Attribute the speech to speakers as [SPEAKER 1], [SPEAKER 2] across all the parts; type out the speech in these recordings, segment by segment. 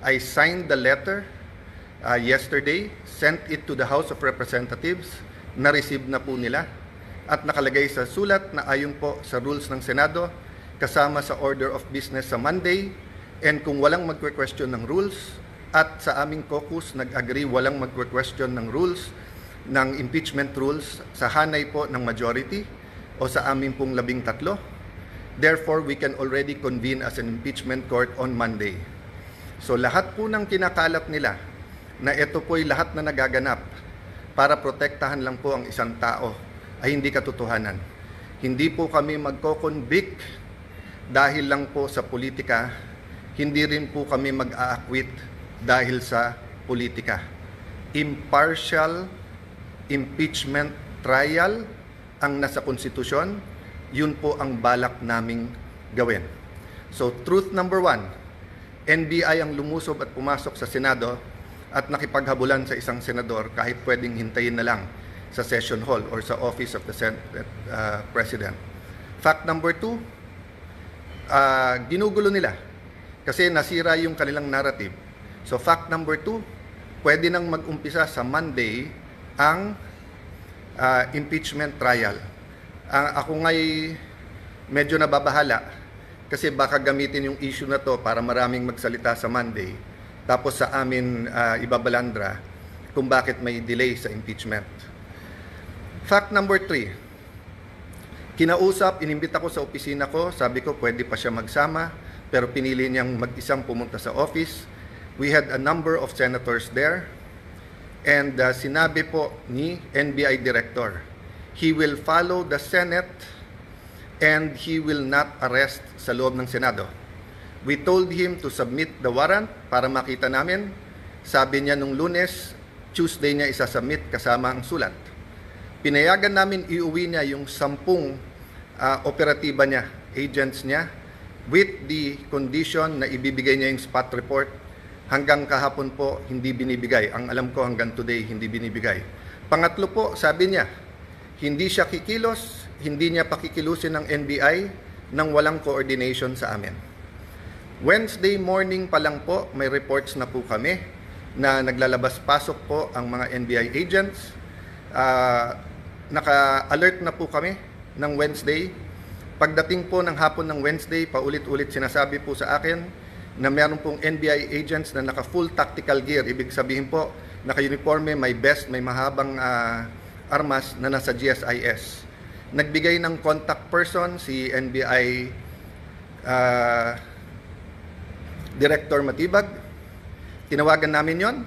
[SPEAKER 1] I signed the letter yesterday, sent it to the House of Representatives, na-receive na po nila at nakalagay sa sulat na ayon po sa rules ng Senado kasama sa order of business sa Monday, and kung walang magque-question ng rules at sa aming caucus nag-agree walang magque-question ng rules, ng impeachment rules sa hanay po ng majority o sa amin pong 13. Therefore, we can already convene as an impeachment court on Monday. So lahat po ng kinakalat nila na ito po'y lahat na nagaganap para protektahan lang po ang isang tao ay hindi katotohanan. Hindi po kami magko-convict dahil lang po sa politika, hindi rin po kami mag-a-acquit dahil sa politika. Impartial impeachment trial ang nasa konstitusyon, yun po ang balak naming gawin. So truth number 1, NBI ang lumusob at pumasok sa Senado at nakipaghabulan sa isang senador kahit pwedeng hintayin na lang sa session hall or sa office of the President. Fact number 2, ginugulo nila kasi nasira yung kanilang narrative. So fact number 2, pwede nang mag-umpisa sa Monday ang impeachment trial. Ako nga'y medyo nababahala kasi baka gamitin yung issue na to para maraming magsalita sa Monday tapos sa amin ibabalandra kung bakit may delay sa impeachment. Fact number 3, kinausap, inimbita ko sa opisina ko, sabi ko pwede pa siya magsama pero pinili niyang mag-isang pumunta sa office. We had a number of senators there and sinabi po ni NBI Director, he will follow the Senate and he will not arrest sa loob ng Senado. We told him to submit the warrant para makita namin. Sabi niya nung Lunes, Tuesday niya isasubmit kasama ang sulat. Pinayagan namin iuwi niya yung 10 operatiba niya, agents niya, with the condition na ibibigay niya yung spot report. Hanggang kahapon po, hindi binibigay. Ang alam ko hanggang today, hindi binibigay. Pangatlo po, sabi niya, hindi siya kikilos, hindi niya pakikilusin ng NBI nang walang coordination sa amin. Wednesday morning pa lang po, may reports na po kami na naglalabas-pasok po ang mga NBI agents. Naka-alert na po kami ng Wednesday. Pagdating po ng hapon ng Wednesday, paulit-ulit sinasabi po sa akin na meron pong NBI agents na naka-full tactical gear. Ibig sabihin po, naka-uniforme, may vest, may mahabang armas na nasa GSIS. Nagbigay ng contact person si NBI Director Matibag. Tinawagan namin yon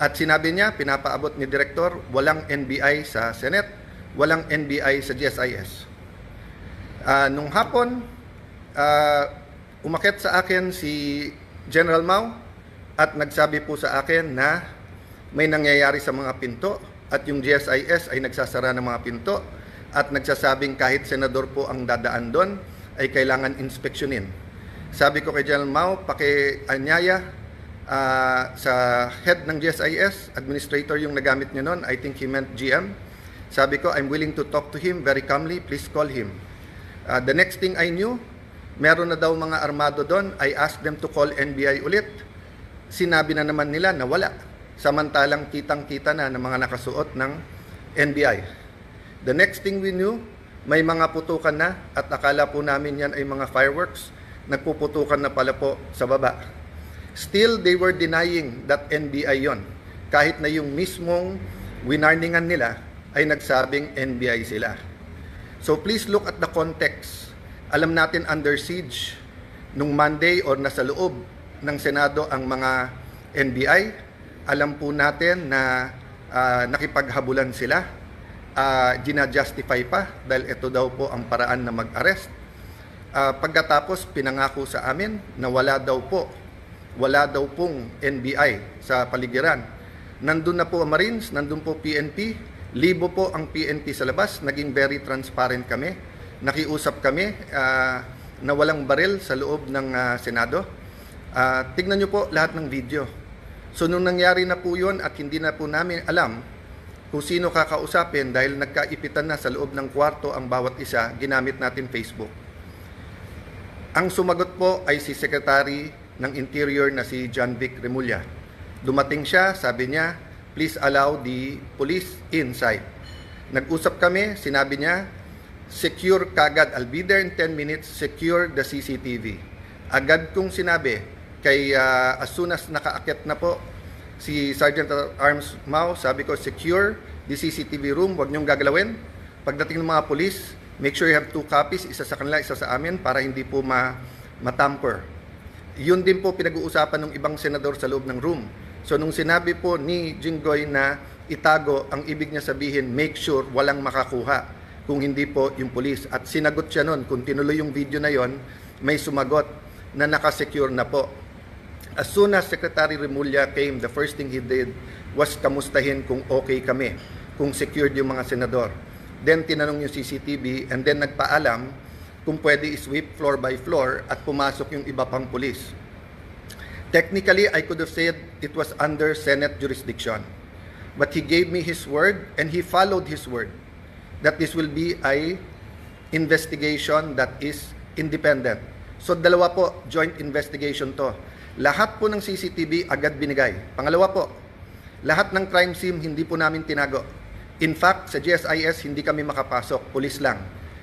[SPEAKER 1] at sinabi niya, pinapaabot ni Director, walang NBI sa Senate, walang NBI sa GSIS. Nung hapon, umakyat sa akin si General Mao at nagsabi po sa akin na may nangyayari sa mga pinto at yung GSIS ay nagsasara ng mga pinto at nagsasabing kahit senador po ang dadaan doon ay kailangan inspeksyonin. Sabi ko kay General Mao, paki-anyaya sa head ng GSIS, administrator yung nagamit niya noon, I think he meant GM. Sabi ko, I'm willing to talk to him very calmly, please call him. The next thing I knew, meron na daw mga armado doon. I asked them to call NBI ulit. Sinabi na naman nila na wala. Samantalang kitang-kita na ng mga nakasuot ng NBI. The next thing we knew, may mga putukan na at akala po namin yan ay mga fireworks. Nagpuputukan na pala po sa baba. Still, they were denying that NBI yon. Kahit na yung mismong winarningan nila ay nagsabing NBI sila. So please look at the context. Alam natin under siege nung Monday or nasa loob ng Senado ang mga NBI. Alam po natin na nakipaghabulan sila. Gina-justify pa dahil ito daw po ang paraan na mag-arrest. Pagkatapos pinangako sa amin na wala daw pong NBI sa paligiran. Nandun na po ang Marines, nandun po PNP, libo po ang PNP sa labas, naging very transparent kami. Nakiusap kami na walang baril sa loob ng Senado. Tignan nyo po lahat ng video. So nung nangyari na po yun at hindi na po namin alam kung sino kakausapin dahil nagkaipitan na sa loob ng kwarto ang bawat isa, ginamit natin Facebook. Ang sumagot po ay si Secretary ng Interior na si John Vic Remulla. Dumating siya, sabi niya, please allow the police inside. Nag-usap kami, sinabi niya, secure kagad, I'll be there in 10 minutes, secure the CCTV. Agad kong sinabi, kay as soon as nakaakyat na po si Sergeant at Arms Mau, sabi ko, secure the CCTV room, huwag niyong gagalawin. Pagdating ng mga police, make sure you have 2 copies, isa sa kanila, isa sa amin, para hindi po matamper. Yun din po pinag-uusapan ng ibang senador sa loob ng room. So nung sinabi po ni Jinggoy na itago, ang ibig niya sabihin, make sure walang makakuha kung hindi po yung police. At sinagot siya nun, kung tinuloy yung video na yon, may sumagot na nakasecure na po. As soon as Secretary Remulla came, the first thing he did was kamustahin kung okay kami, kung secured yung mga senador. Then tinanong yung CCTV and then nagpaalam kung pwede i-sweep floor by floor at pumasok yung iba pang police. Technically, I could have said it was under Senate jurisdiction. But he gave me his word and he followed his word that this will be a investigation that is independent. So dalawa po, joint investigation to. Lahat po ng CCTV agad binigay. Pangalawa po, lahat ng crime scene hindi po namin tinago. In fact, sa GSIS hindi kami makapasok, pulis lang.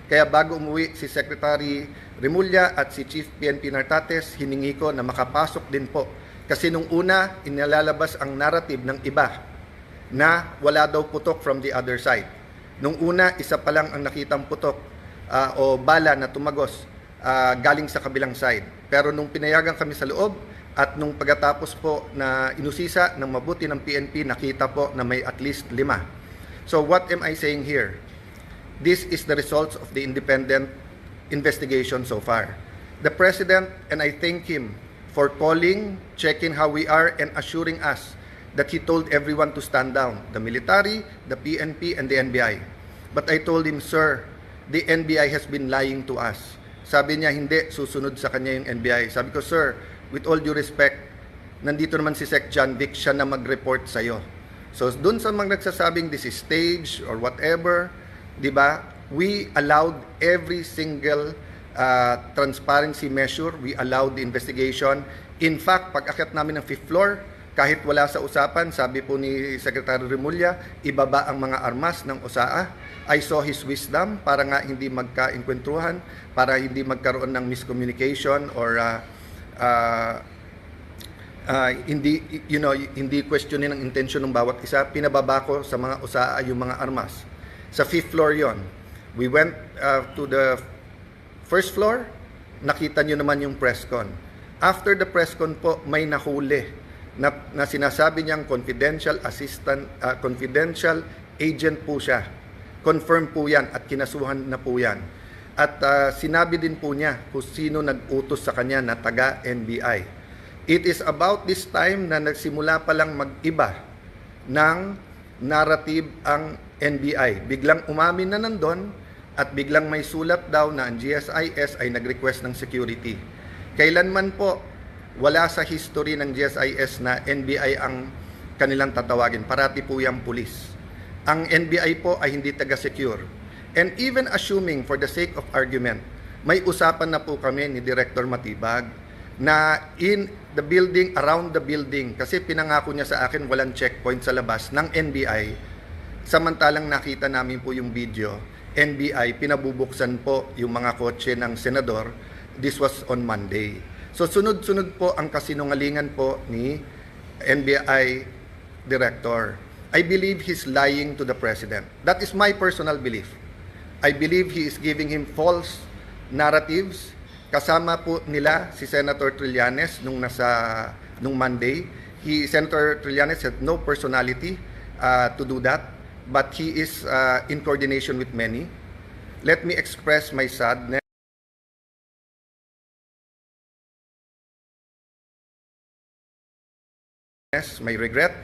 [SPEAKER 1] Kaya bago umuwi si Secretary Remulla at si Chief PNP Nartates, hiningi ko na makapasok din po. Kasi nung una, inilalabas ang narrative ng iba na wala daw putok from the other side. Nung una, isa pa lang ang nakitang putok o bala na tumagos galing sa kabilang side. Pero nung pinayagan kami sa loob at nung pagkatapos po na inusisa ng mabuti ng PNP, nakita po na may at least 5. So what am I saying here? This is the results of the independent investigation so far. The President, and I thank him for calling, checking how we are, and assuring us that he told everyone to stand down, the military, the PNP, and the NBI. But I told him, sir, the NBI has been lying to us. Sabi niya, hindi, susunod sa kanya yung NBI. Sabi ko, sir, with all due respect, nandito naman si Sec John Vic, siya na mag-report sa'yo. So, dun sa mga nagsasabing this is stage or whatever, di ba, we allowed every single transparency measure, we allowed the investigation. In fact, pag-akyat namin ng 5th floor, kahit wala sa usapan, sabi po ni Secretary Remulla, ibaba ang mga armas ng OSAA. I saw his wisdom para nga hindi magka-enkwentuhan, para hindi magkaroon ng miscommunication or hindi questionin ang intention ng bawat isa. Pinababa ko sa mga OSAA yung mga armas. Sa 5th floor yon. We went to the 1st floor, nakita nyo naman yung press con. After the press con po, may nahuli na sinasabi niyang confidential assistant, confidential agent po siya. Confirm po yan at kinasuhan na po yan. At sinabi din po niya kung sino nag-utos sa kanya na taga-NBI. It is about this time na nagsimula pa lang mag-iba ng narrative ang NBI. Biglang umamin na nandun at biglang may sulat daw na ang GSIS ay nag-request ng security. Kailanman po wala sa history ng GSIS na NBI ang kanilang tatawagin. Parati po yung pulis. Ang NBI po ay hindi taga-secure. And even assuming for the sake of argument, may usapan na po kami ni Director Matibag na in the building, around the building, kasi pinangako niya sa akin walang checkpoint sa labas ng NBI. Samantalang nakita namin po yung video, NBI, pinabubuksan po yung mga kotse ng senador. This was on Monday. So sunod-sunod po ang kasinungalingan po ni NBI Director. I believe he's lying to the President. That is my personal belief. I believe he is giving him false narratives. Kasama po nila si Senator Trillanes nung Monday. Senator Trillanes had no personality to do that, but he is in coordination with many. Let me express my sadness. My regret.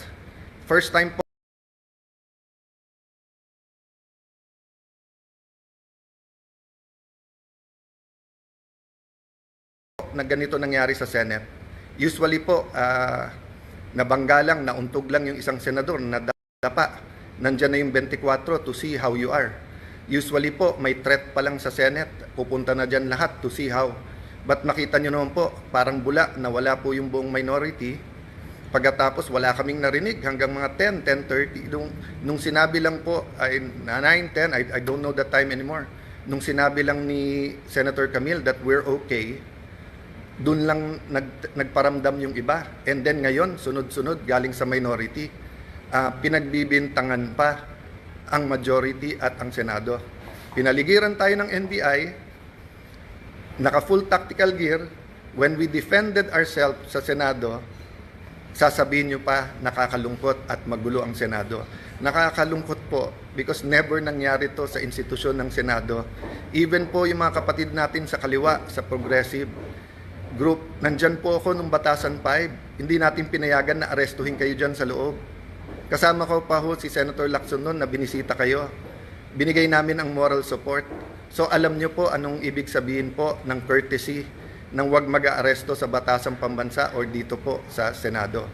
[SPEAKER 1] First time po na ganito nangyari sa Senate. Usually po, nabangga lang, nauntog lang yung isang senador na dapa. Nandyan na yung 24 to see how you are. Usually po, may threat pa lang sa Senate. Pupunta na dyan lahat to see how But makita nyo naman po, parang bula na wala po yung buong minority. Pagkatapos wala kaming narinig hanggang mga 10, 10:30. Nung sinabi lang po, ay 9, 10, I don't know the time anymore. Nung sinabi lang ni Senator Camille that we're okay, dun lang nagparamdam yung iba. And then ngayon, sunod-sunod, galing sa minority, pinagbibintangan pa ang majority at ang Senado. Pinaligiran tayo ng NBI, naka-full tactical gear. When we defended ourselves sa Senado, sasabihin nyo pa nakakalungkot at magulo ang Senado. Nakakalungkot po because never nangyari to sa institusyon ng Senado. Even po yung mga kapatid natin sa kaliwa, sa progressive group, nandyan po ako nung Batasan 5. Hindi natin pinayagan na arestuhin kayo dyan sa loob. Kasama ko pa ho si Senator Lacson noon na binisita kayo. Binigay namin ang moral support. So alam nyo po anong ibig sabihin po ng courtesy ng wag mag-aaresto sa Batasang Pambansa or dito po sa Senado.